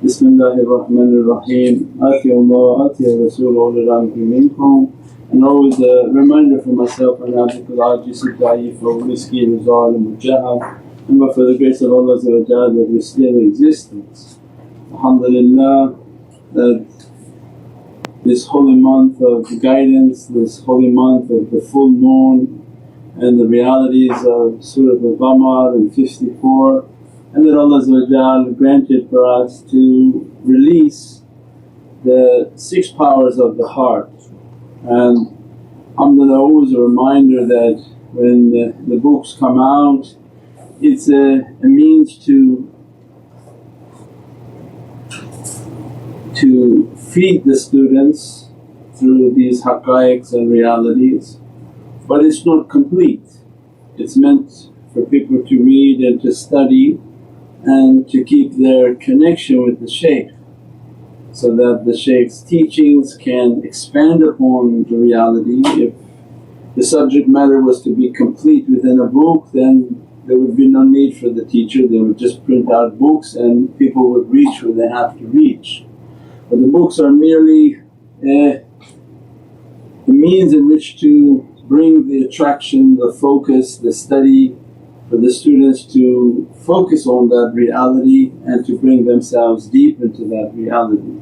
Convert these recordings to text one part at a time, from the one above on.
Bismillahir-Rahmanir-Rahim. Ati Allah, Ati Rasul ulul amri minkum. And always a reminder for myself, and abdul ajis al-da'if wa miskin zalim al-jahal, and for the grace of Allah that we still in existence. Alhamdulillah that this holy month of guidance, this holy month of the full moon and the realities of Surah Al-Qamar and 54, and that Allah granted for us to release the 6 powers of the heart. And alhamdulillah, always a reminder that when the books come out, it's a means to feed the students through these haqqaiqs and realities, but it's not complete. It's meant for people to read and to study and to keep their connection with the shaykh, so that the shaykh's teachings can expand upon the reality. If the subject matter was to be complete within a book, then there would be no need for the teacher, they would just print out books and people would reach where they have to reach. But the books are merely the means in which to bring the attraction, the focus, the study for the students to focus on that reality and to bring themselves deep into that reality.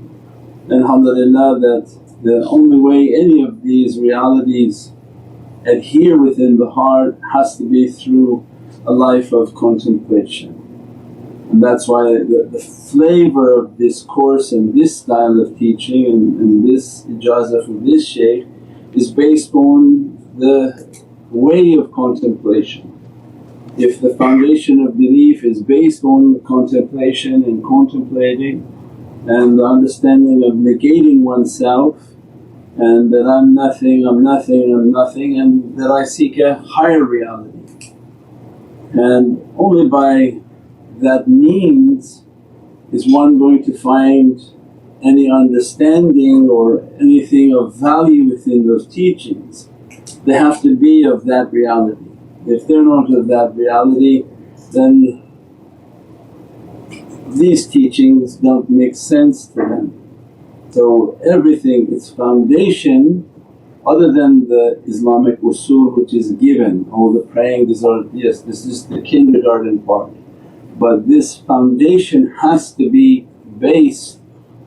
And alhamdulillah that the only way any of these realities adhere within the heart has to be through a life of contemplation. And that's why the flavour of this course and this style of teaching and this ijazah from this shaykh is based on the way of contemplation. If the foundation of belief is based on contemplation and contemplating and the understanding of negating oneself and that I'm nothing, I'm nothing, I'm nothing, and that I seek a higher reality. And only by that means is one going to find any understanding or anything of value within those teachings. They have to be of that reality. If they're not of that reality, then these teachings don't make sense to them. So everything, its foundation other than the Islamic usul which is given, all the praying, these are, yes, this is the kindergarten part. But this foundation has to be based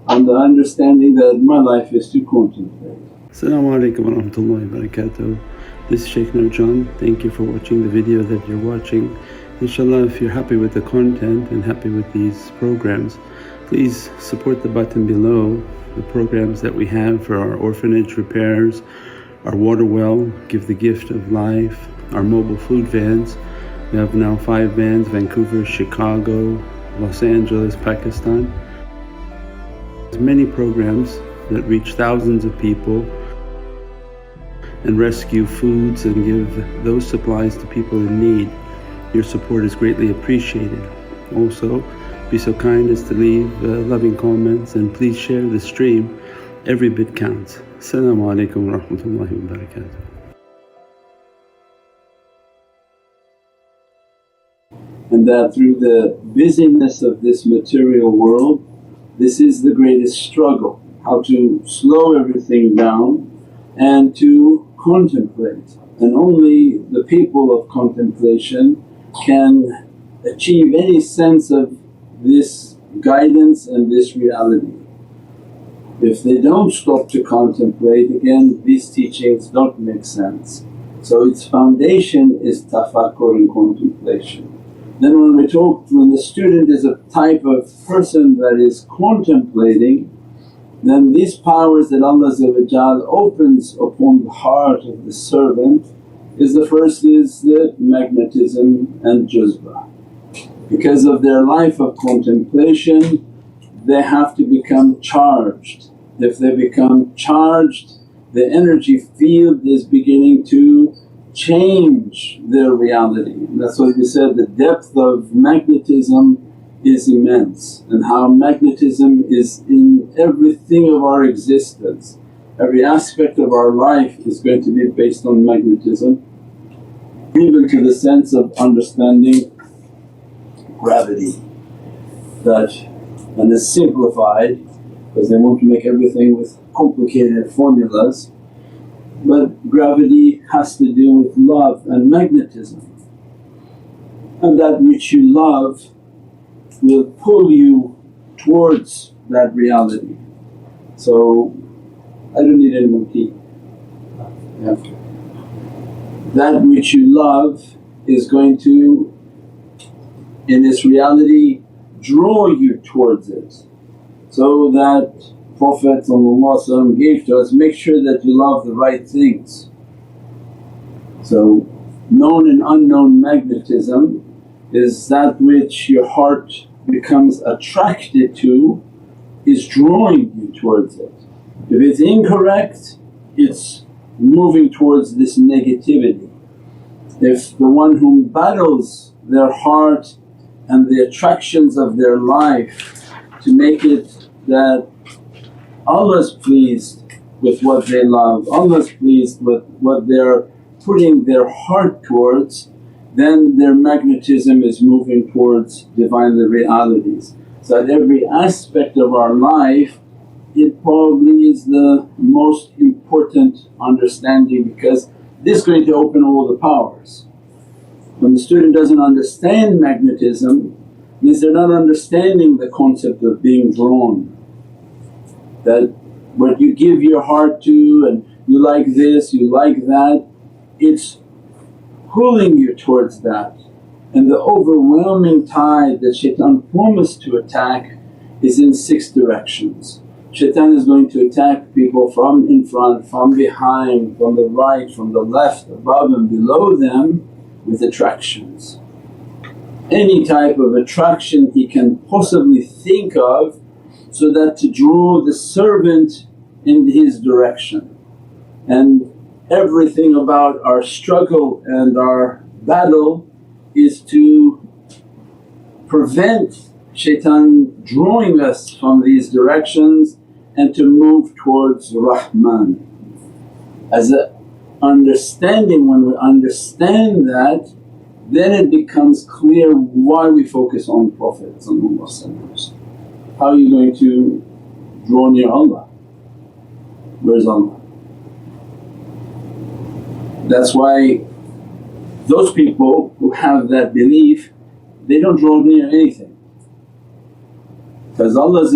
on the understanding that my life is to contemplate. As-salamu alaykum wa rahmatullahi wa barakatuh. This is Shaykh Nurjan. Thank you for watching the video that you're watching. Inshallah, if you're happy with the content and happy with these programs, please support the button below, the programs that we have for our orphanage repairs, our water well, Give the Gift of Life, our mobile food vans. We have now 5 vans: Vancouver, Chicago, Los Angeles, Pakistan. There's many programs that reach thousands of people and rescue foods and give those supplies to people in need. Your support is greatly appreciated. Also, be so kind as to leave loving comments and please share the stream. Every bit counts. As-salamu alaykum wa rahmatullahi wa barakatuh. And that through the busyness of this material world, this is the greatest struggle, how to slow everything down and to contemplate. And only the people of contemplation can achieve any sense of this guidance and this reality. If they don't stop to contemplate, again these teachings don't make sense. So its foundation is tafakkur and contemplation. Then when we talk, when the student is a type of person that is contemplating, then these powers that Allah opens upon the heart of the servant is the first is the magnetism and juzbah. Because of their life of contemplation they have to become charged. If they become charged, the energy field is beginning to change their reality. And that's why we said the depth of magnetism is immense, and how magnetism is in everything of our existence. Every aspect of our life is going to be based on magnetism, even to the sense of understanding gravity. That and is simplified because they want to make everything with complicated formulas. But gravity has to do with love and magnetism, and that which you love will pull you towards that reality. So I don't need any more tea. Yeah. That which you love is going to, in its reality, draw you towards it. So that Prophet gave to us, make sure that you love the right things. So known and unknown magnetism is that which your heart becomes attracted to, is drawing you towards it. If it's incorrect, it's moving towards this negativity. If the one who battles their heart and the attractions of their life to make it that Allah's pleased with what they love, Allah's pleased with what they're putting their heart towards, then their magnetism is moving towards Divinely realities. So at every aspect of our life it probably is the most important understanding, because this is going to open all the powers. When the student doesn't understand magnetism, means they're not understanding the concept of being drawn. That what you give your heart to and you like this, you like that, it's pulling you towards that. And the overwhelming tide that shaitan promised to attack is in 6 directions. Shaitan is going to attack people from in front, from behind, from the right, from the left, above and below them with attractions. Any type of attraction he can possibly think of, so that to draw the servant in his direction. And everything about our struggle and our battle is to prevent shaitan drawing us from these directions and to move towards Rahman. As a understanding, when we understand that, then it becomes clear why we focus on Prophet. How are you going to draw near Allah? Where's Allah? That's why those people who have that belief, they don't draw near anything. Because Allah is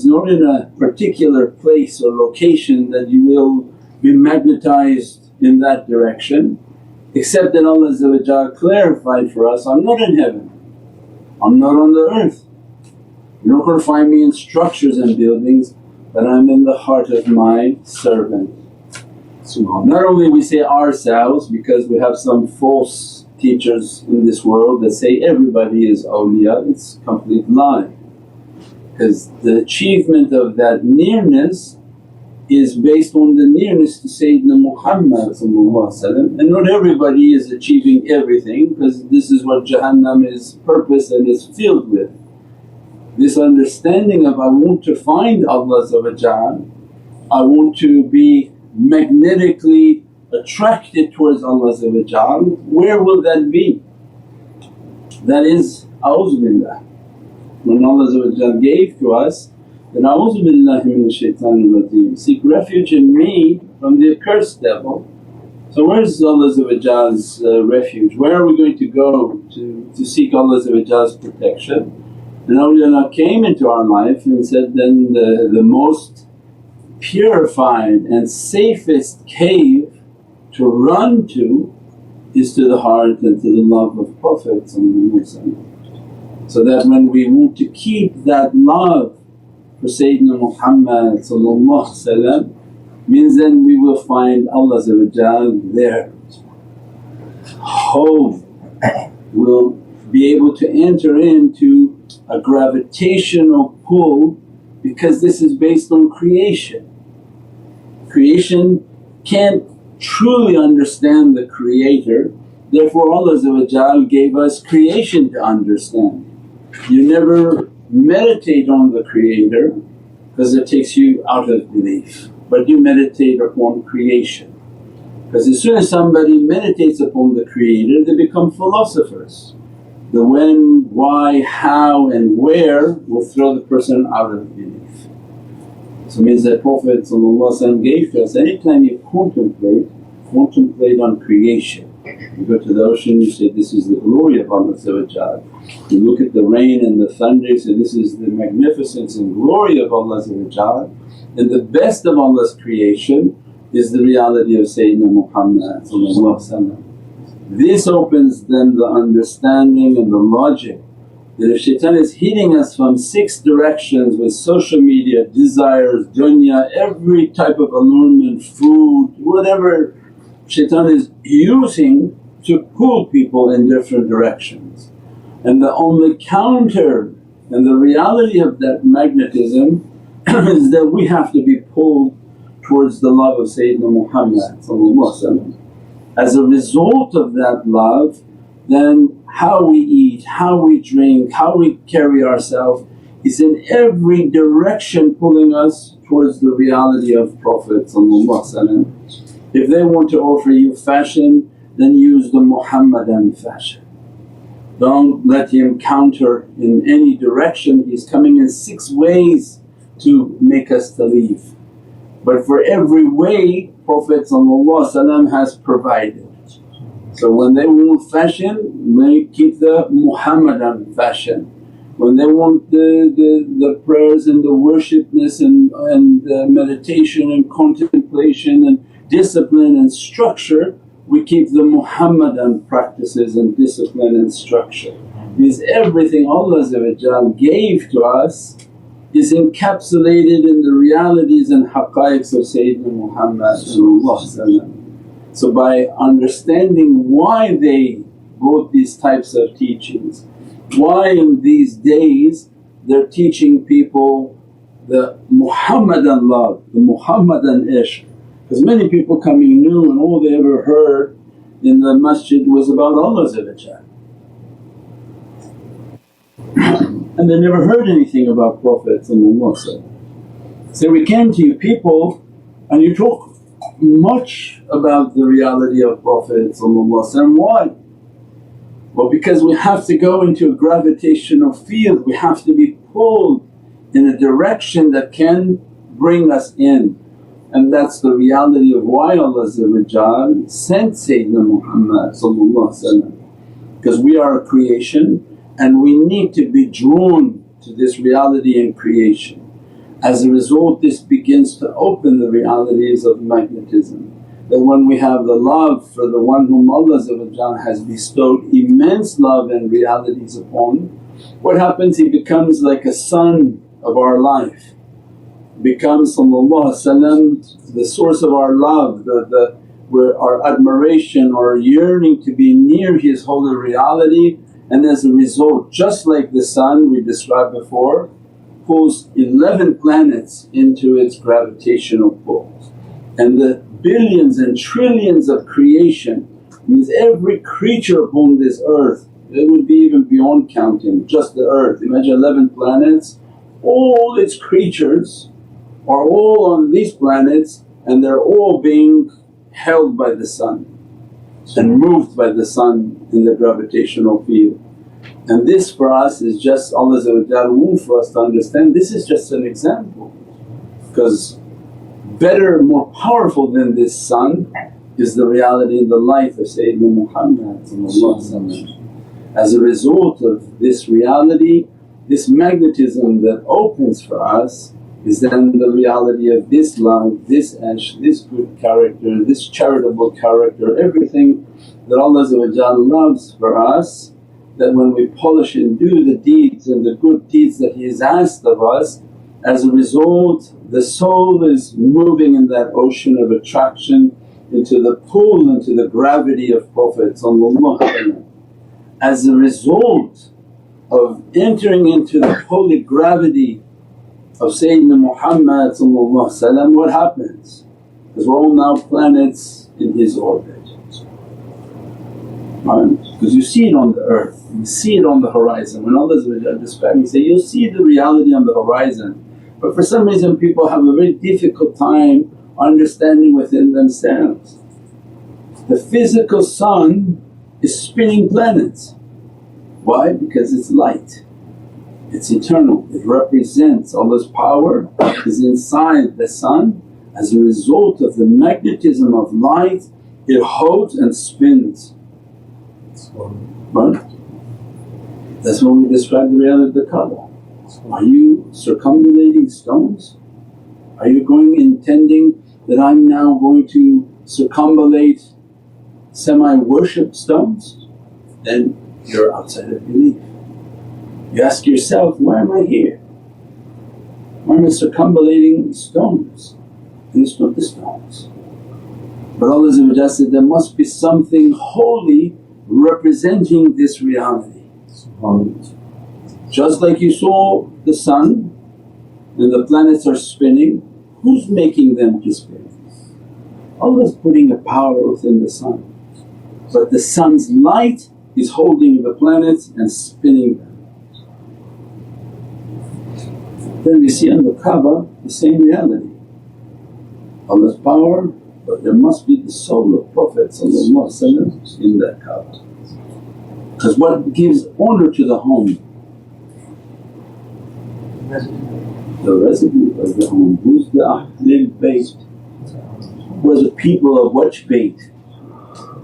not in a particular place or location that you will be magnetized in that direction, except that Allah clarified for us, I'm not in heaven, I'm not on the earth. You're not going to find me in structures and buildings, but I'm in the heart of my servant. Not only we say ourselves, because we have some false teachers in this world that say everybody is awliya, it's a complete lie. Because the achievement of that nearness is based on the nearness to Sayyidina Muhammad, and not everybody is achieving everything, because this is what Jahannam is purpose and is filled with. This understanding of I want to find Allah, I want to be magnetically attracted towards Allah, where will that be? That is a'udhu billah. When Allah gave to us, then a'udhu billahi minash shaitanir rajeem, seek refuge in me from the accursed devil. So where's Allah's refuge? Where are we going to go to seek Allah's protection? And awliyaullah came into our life and said, then the most purified and safest cave to run to is to the heart and to the love of Prophet. So that when we want to keep that love for Sayyidina Muhammad means then we will find Allah there. Home will be able to enter into a gravitational pull, because this is based on creation. Creation can't truly understand the Creator, therefore Allah gave us creation to understand. You never meditate on the Creator because it takes you out of belief, but you meditate upon creation. Because as soon as somebody meditates upon the Creator, they become philosophers. The when, why, how and where will throw the person out of belief. So it means that Prophet gave to us, anytime you contemplate on creation. You go to the ocean, you say, this is the glory of Allah. You look at the rain and the thunder, you say, this is the magnificence and glory of Allah. And the best of Allah's creation is the reality of Sayyidina Muhammad. This opens then the understanding and the logic that if shaitan is hitting us from 6 directions with social media, desires, dunya, every type of allurement, food, whatever shaitan is using to pull people in different directions. And the only counter and the reality of that magnetism is that we have to be pulled towards the love of Sayyidina Muhammad. As a result of that love, then how we eat, how we drink, how we carry ourselves is in every direction pulling us towards the reality of Prophet. If they want to offer you fashion, then use the Muhammadan fashion. Don't let him counter in any direction, he's coming in 6 ways to make us to leave. But for every way Prophet has provided. So when they want fashion, they keep the Muhammadan fashion. When they want the prayers and the worshipness and meditation and contemplation and discipline and structure, we keep the Muhammadan practices and discipline and structure. Because everything Allah gave to us is encapsulated in the realities and haqqaiqs of Sayyidina Muhammad. So by understanding why they brought these types of teachings, why in these days they're teaching people the Muhammadan love, the Muhammadan ishq. Because many people coming new and all they ever heard in the masjid was about Allah and they never heard anything about Prophet. So we came to you people and you talk much about the reality of Prophet. Why? Well, because we have to go into a gravitational field, we have to be pulled in a direction that can bring us in. And that's the reality of why Allah sent Sayyidina Muhammad, because we are a creation and we need to be drawn to this reality in creation. As a result, this begins to open the realities of magnetism. That when we have the love for the one whom Allah has bestowed immense love and realities upon, what happens? He becomes like a sun of our life, becomes the source of our love, where our admiration or yearning to be near his holy reality. And as a result, just like the sun we described before pulls 11 planets into its gravitational pull, and the billions and trillions of creation means every creature upon this earth, it would be even beyond counting just the earth. Imagine 11 planets, all its creatures are all on these planets and they're all being held by the sun and moved by the sun in the gravitational field. And this for us is just Allah wants for us to understand, this is just an example, because better, more powerful than this sun is the reality in the life of Sayyidina Muhammad. As a result of this reality, this magnetism that opens for us is then the reality of this love, this ishq, this good character, this charitable character, everything that Allah loves for us, that when we polish and do the deeds and the good deeds that He has asked of us, as a result the soul is moving in that ocean of attraction into the pull, into the gravity of Prophet. As a result of entering into the holy gravity of Sayyidina Muhammad, what happens? Because we're all now planets in his orbit. Because you see it on the earth, you see it on the horizon. When Allah describes, He say, you'll see the reality on the horizon. But for some reason people have a very difficult time understanding within themselves. The physical sun is spinning planets. Why? Because it's light, it's eternal, it represents Allah's power is inside the sun. As a result of the magnetism of light, it holds and spins. Right? That's when we describe the reality of the Kaaba. Are you circumambulating stones? Are you going intending that I'm now going to circumambulate semi-worship stones? Then you're outside of belief. You ask yourself, why am I here? Why am I circumambulating stones? And it's not the stones. But Allah said, there must be something holy representing this reality. Just like you saw the sun and the planets are spinning, who's making them to spin? Allah's putting a power within the sun, but the sun's light is holding the planets and spinning them. Then we see on the Kaaba the same reality. Allah's power, but there must be the soul of Prophet in that Kaaba. Because what gives honour to the home? The residue of the home. Who's the Ahlul Bayt? Who are the people of which Bayt?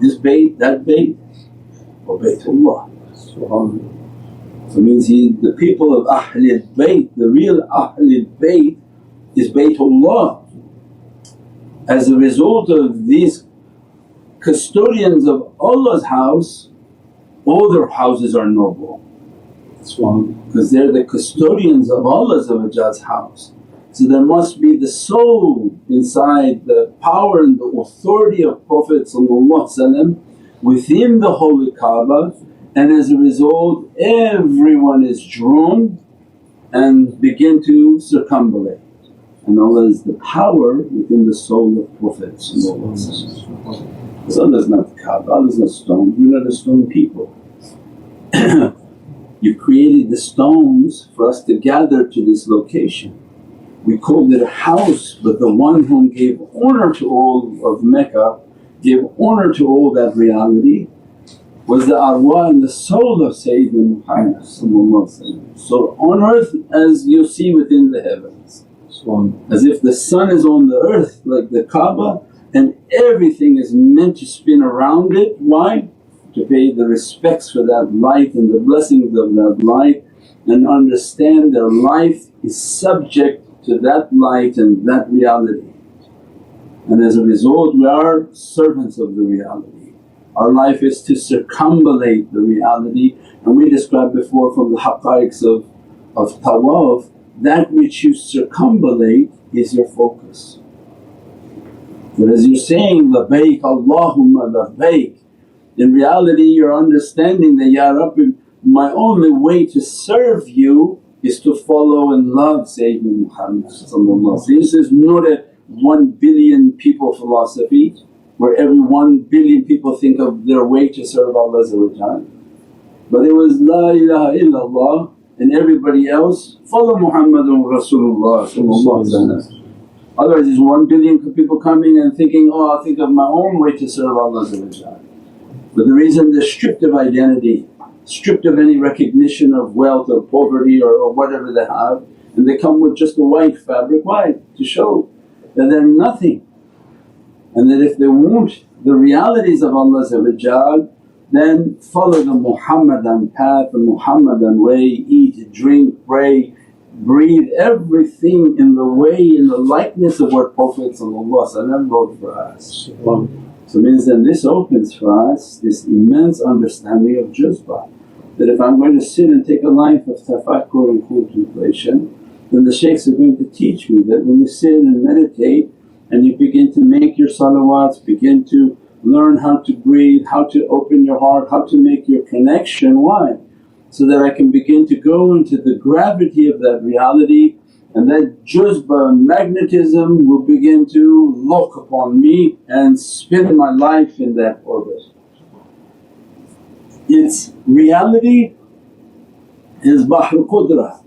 This Bayt, that Bayt? Or Baytullah? So it means the people of Ahlul Bayt, the real Ahlul Bayt is Baytullah. As a result of these custodians of Allah's house, all their houses are noble. Because they're the custodians of Allah's house. So there must be the soul inside, the power and the authority of Prophet within the holy Kaaba, and as a result everyone is drawn and begin to circumambulate. And Allah is the power within the soul of Prophet. Because Allah is not the Kaaba, Allah is not stone, we're not a stone people. You created the stones for us to gather to this location. We called it a house, but the one whom gave honour to all of Mecca, gave honour to all that reality was the arwah and the soul of Sayyidina Muhammad. So on earth as you see within the heavens. As if the sun is on the earth like the Kaaba and everything is meant to spin around it. Why? To pay the respects for that light and the blessings of that light, and understand their life is subject to that light and that reality. And as a result we are servants of the reality. Our life is to circumambulate the reality, and we described before from the haqqaiqs of tawaf, that which you circumambulate is your focus. But as you're saying, labbaik Allahumma labbaik, in reality you're understanding that, Ya Rabbi, my only way to serve you is to follow and love Sayyidina Muhammad. This is not a 1 billion people philosophy where every 1 billion people think of their way to serve Allah, but it was La ilaha illallah and everybody else follow Muhammadun Rasulullah. Otherwise there's 1 billion people coming and thinking, oh I'll think of my own way to serve Allah. But the reason they're stripped of identity, stripped of any recognition of wealth or poverty or whatever they have, and they come with just a white fabric. Why? To show that they're nothing, and that if they want the realities of Allah then follow the Muhammadan path, the Muhammadan way, eat, drink, pray, breathe, everything in the way, in the likeness of what Prophet wrote for us. So it means then this opens for us this immense understanding of juzba, that if I'm going to sit and take a life of tafakkur and contemplation, then the shaykhs are going to teach me that when you sit and meditate and you begin to make your salawats, begin to learn how to breathe, how to open your heart, how to make your connection. Why? So that I can begin to go into the gravity of that reality, and that juzba magnetism will begin to lock upon me and spin my life in that orbit. Its reality is Bahr Qudra.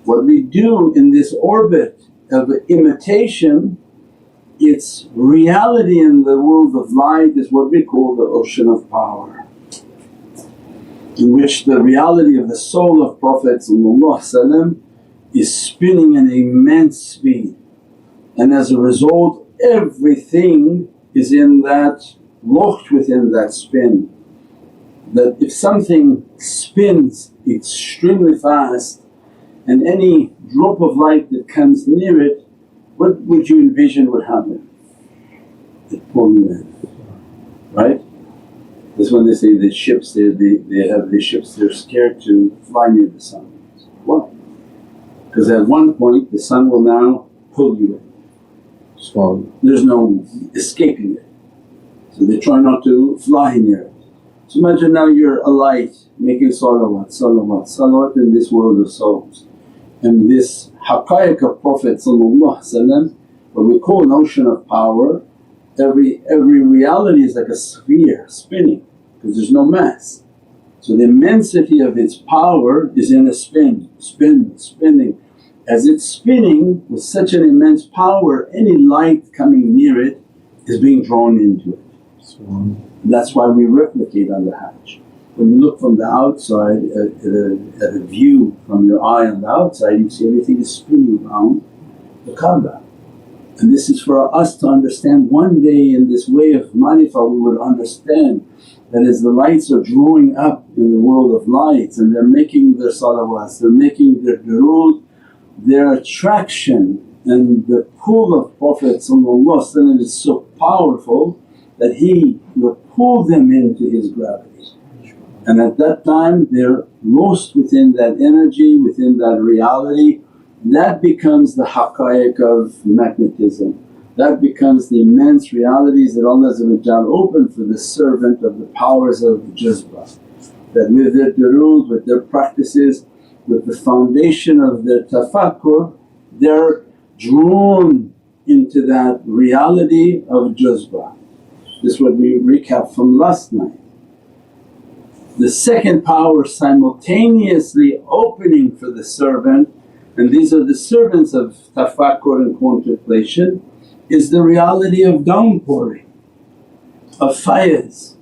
What we do in this orbit of imitation, its reality in the world of light is what we call the ocean of power. in which the reality of the soul of Prophet is spinning at immense speed, and as a result everything is in that, locked within that spin. That if something spins extremely fast and any drop of light that comes near it, what would you envision would happen? It pull you in, right? That's when they say the ships, they have the ships, they're scared to fly near the sun. Why? Because at one point the sun will now pull you in. So there's no escaping it. So they try not to fly near it. So imagine now you're a light making salawat, salawat, salawat in this world of souls. And this haqqaiq of Prophet what we call an ocean of power, every reality is like a sphere spinning because there's no mass. So the immensity of its power is in a spinning. As it's spinning with such an immense power, any light coming near it is being drawn into it. That's why we replicate on the Hajj. When you look from the outside at a view from your eye on the outside, you see everything is spinning around the Kaaba. And this is for us to understand. One day in this way of marifah we would understand that as the lights are drawing up in the world of lights and they're making their salawats, they're making their durood, their attraction and the pull of Prophet is so powerful that he will pull them into his gravity. And at that time they're lost within that energy, within that reality. That becomes the haqqaiq of magnetism. That becomes the immense realities that Allah open for the servant of the powers of Jazbah. That with their durood, with their practices, with the foundation of their tafakkur, they're drawn into that reality of Jazbah. This is what we recap from last night. The second power simultaneously opening for the servant, and these are the servants of tafakkur and contemplation, is the reality of downpouring, of faiz.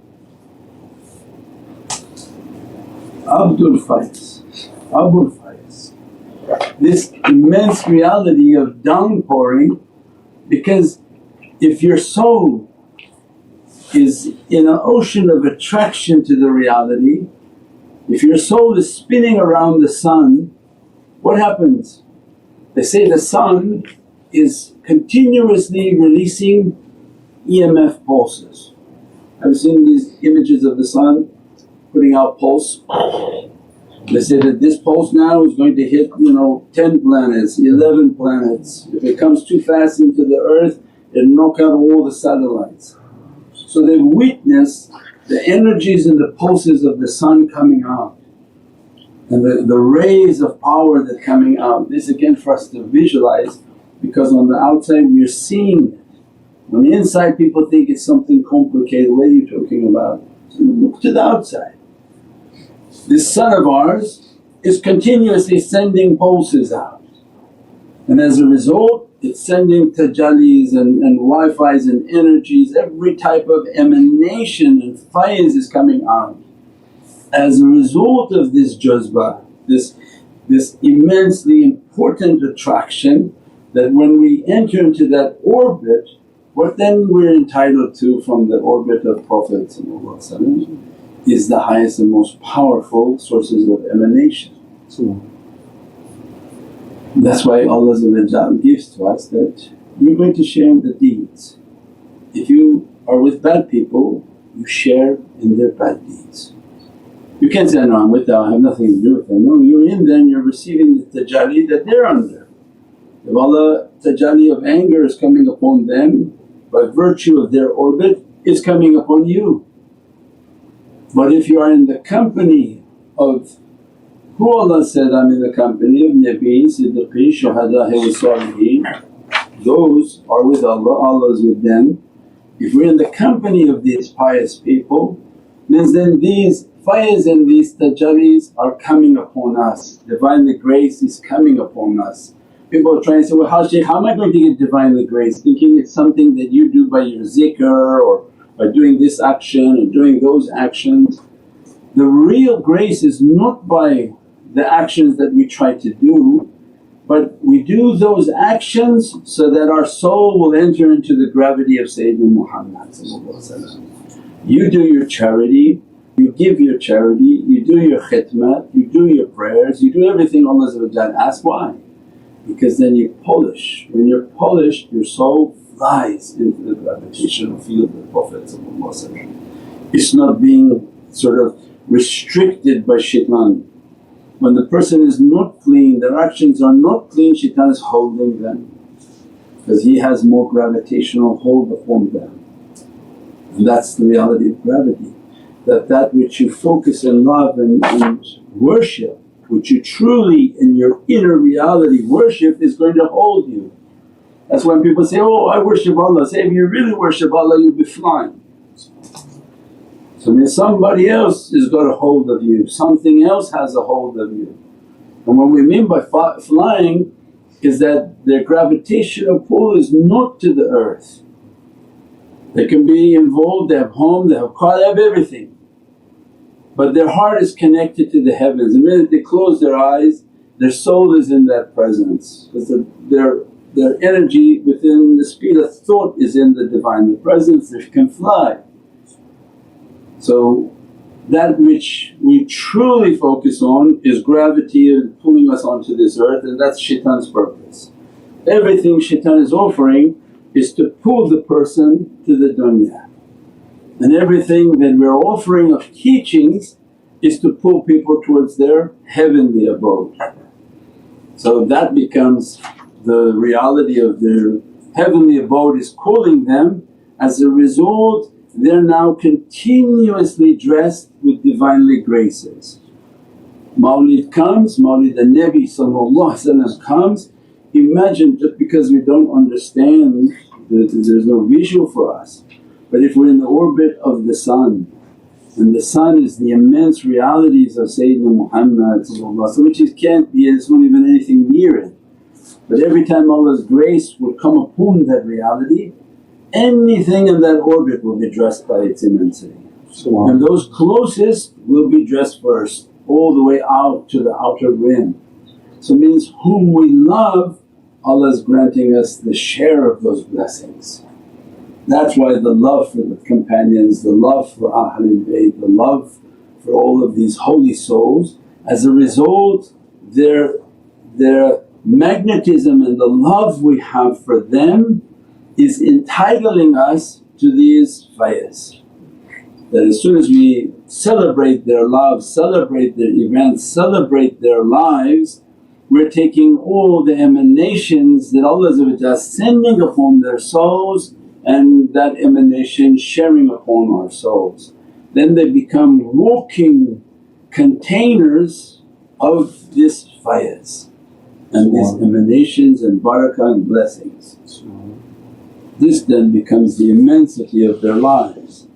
Abul Faiz. This immense reality of downpouring, because if your soul is in an ocean of attraction to the reality, if your soul is spinning around the sun, what happens? They say the sun is continuously releasing EMF pulses. Have you seen these images of the sun putting out pulse? They say that this pulse now is going to hit 10 planets, 11 planets. If it comes too fast into the earth it'll knock out all the satellites. So they've witnessed the energies and the pulses of the sun coming out and the rays of power that coming out. This again for us to visualize, because on the outside we are seeing it. On the inside people think it's something complicated, what are you talking about? So look to the outside. This sun of ours is continuously sending pulses out, and as a result it's sending tajallis and Wi-Fis and energies, every type of emanation and faiz is coming out. As a result of this jazbah, this immensely important attraction, that when we enter into that orbit, what then we're entitled to from the orbit of Prophet is the highest and most powerful sources of emanation. That's why Allah gives to us that you're going to share in the deeds. If you are with bad people, you share in their bad deeds. You can't say, no I'm with them, I have nothing to do with them. No, you're in there and you're receiving the tajalli that they're under. If Allah tajalli of anger is coming upon them, by virtue of their orbit is coming upon you. But if you are in the company of who Allah said, I'm in the company of Nabi, Siddiqeen, Shuhada wa Saliheen, those are with Allah, Allah is with them. If we're in the company of these pious people, means then these faiz and these tajallis are coming upon us, Divinely grace is coming upon us. People are trying to say, well how am I going to get Divinely grace? Thinking it's something that you do by your zikr or by doing this action or doing those actions. The real grace is not by the actions that we try to do, but we do those actions so that our soul will enter into the gravity of Sayyidina Muhammad. You do your charity, you give your charity, you do your khidmat, you do your prayers, you do everything Allah asks. Why? Because then you polish. When you're polished, your soul flies into the gravitational field of Prophet. It's not being sort of restricted by shaitan. When the person is not clean, their actions are not clean, shaitan is holding them because he has more gravitational hold upon them. And that's the reality of gravity, that which you focus and love and worship, which you truly in your inner reality worship, is going to hold you. That's when people say, oh I worship Allah. Say, if you really worship Allah you'll be flying. So means somebody else has got a hold of you, something else has a hold of you. And what we mean by flying is that their gravitational pull is not to the earth. They can be involved, they have home, they have car, they have everything, but their heart is connected to the heavens. The minute they close their eyes, their soul is in that presence because their energy within the speed of thought is in the Divine, the presence, they can fly. So that which we truly focus on is gravity pulling us onto this earth, and that's shaitan's purpose. Everything shaitan is offering is to pull the person to the dunya, and everything that we're offering of teachings is to pull people towards their heavenly abode. So that becomes the reality of their heavenly abode is calling them. As a result, they're now continuously dressed with Divinely graces. Mawlid comes, Mawlid al-Nabi comes. Imagine, just because we don't understand, there's no visual for us, but if we're in the orbit of the sun, and the sun is the immense realities of Sayyidina Muhammad which it can't be, there's not even anything near it. But every time Allah's grace would come upon that reality, anything in that orbit will be dressed by its immensity. And those closest will be dressed first, all the way out to the outer rim. So it means whom we love, Allah is granting us the share of those blessings. That's why the love for the companions, the love for Ahlul Bayt, the love for all of these holy souls, as a result their magnetism and the love we have for them is entitling us to these faiz. That as soon as we celebrate their love, celebrate their events, celebrate their lives, we're taking all the emanations that Allah is sending upon their souls and that emanation sharing upon our souls. Then they become walking containers of this faiz and these emanations and barakah and blessings. This then becomes the immensity of their lives.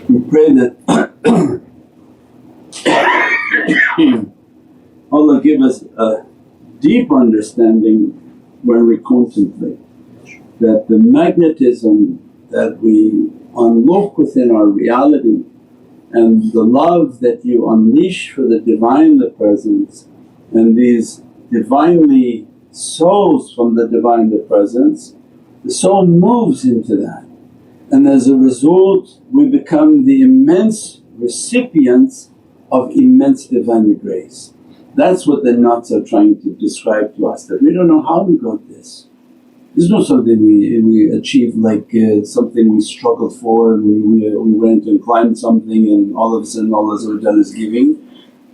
We pray that Allah give us a deep understanding when we contemplate that the magnetism that we unlock within our reality and the love that you unleash for the Divinely Presence and these Divinely souls from the Divinely Presence, the soul moves into that, and as a result we become the immense recipients of immense Divinely grace. That's what the nuts are trying to describe to us, that we don't know how we got this. It's not something we achieved, like something we struggled for and we went and climbed something and all of a sudden Allah is giving.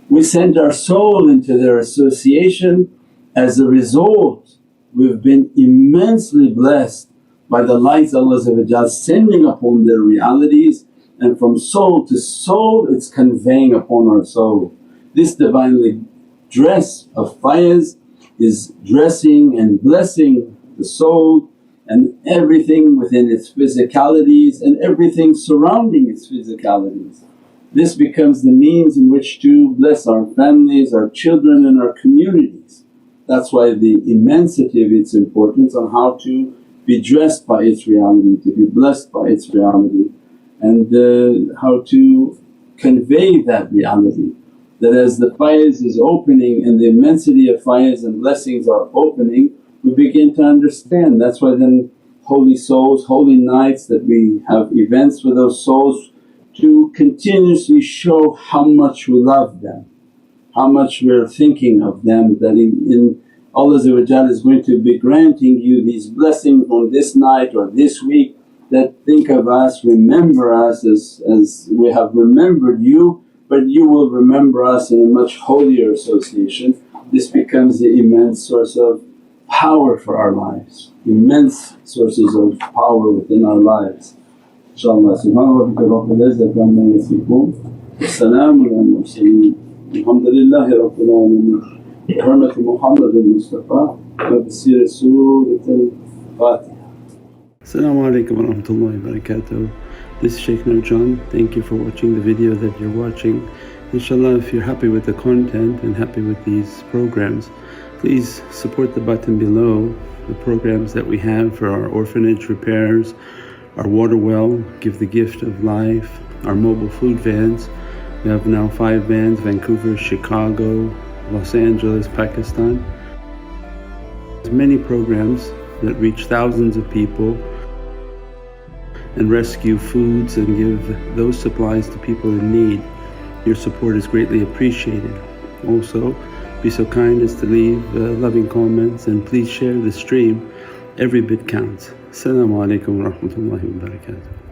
We sent our soul into their association. As a result we've been immensely blessed by the lights Allah sending upon their realities, and from soul to soul it's conveying upon our soul. This Divinely dress of faiz is dressing and blessing the soul and everything within its physicalities and everything surrounding its physicalities. This becomes the means in which to bless our families, our children and our communities. That's why the immensity of its importance on how to be dressed by its reality, to be blessed by its reality, and how to convey that reality. That as the faiz is opening and the immensity of faiz and blessings are opening, we begin to understand. That's why then holy souls, holy nights, that we have events for those souls to continuously show how much we love them, how much we're thinking of them, that in Allah is going to be granting you these blessings on this night or this week, that think of us, remember us as we have remembered you, but you will remember us in a much holier association. This becomes the immense source of power for our lives, immense sources of power within our lives. InshaAllah. Subhana rabbika rabbil izzati amma yasifoon wa salaamun ala al-mursaleen walhamdulillahi rabbil alameen. Bi hurmati Muhammadin Mustafa wa bi siri Surat al-Fatiha. As-salamu alaykum wa rahmatullahi wa barakatuh. This is Shaykh Nurjan. Thank you for watching the video that you're watching. InshaAllah, if you're happy with the content and happy with these programs, please support the button below, the programs that we have for our orphanage repairs, our water well, Give the Gift of Life, our mobile food vans. We have now 5 vans: Vancouver, Chicago, Los Angeles, Pakistan. There's many programs that reach thousands of people and rescue foods and give those supplies to people in need. Your support is greatly appreciated. Also, be so kind as to leave loving comments, and please share the stream. Every bit counts. As-salamu alaykum wa rahmatullahi wa barakatuh.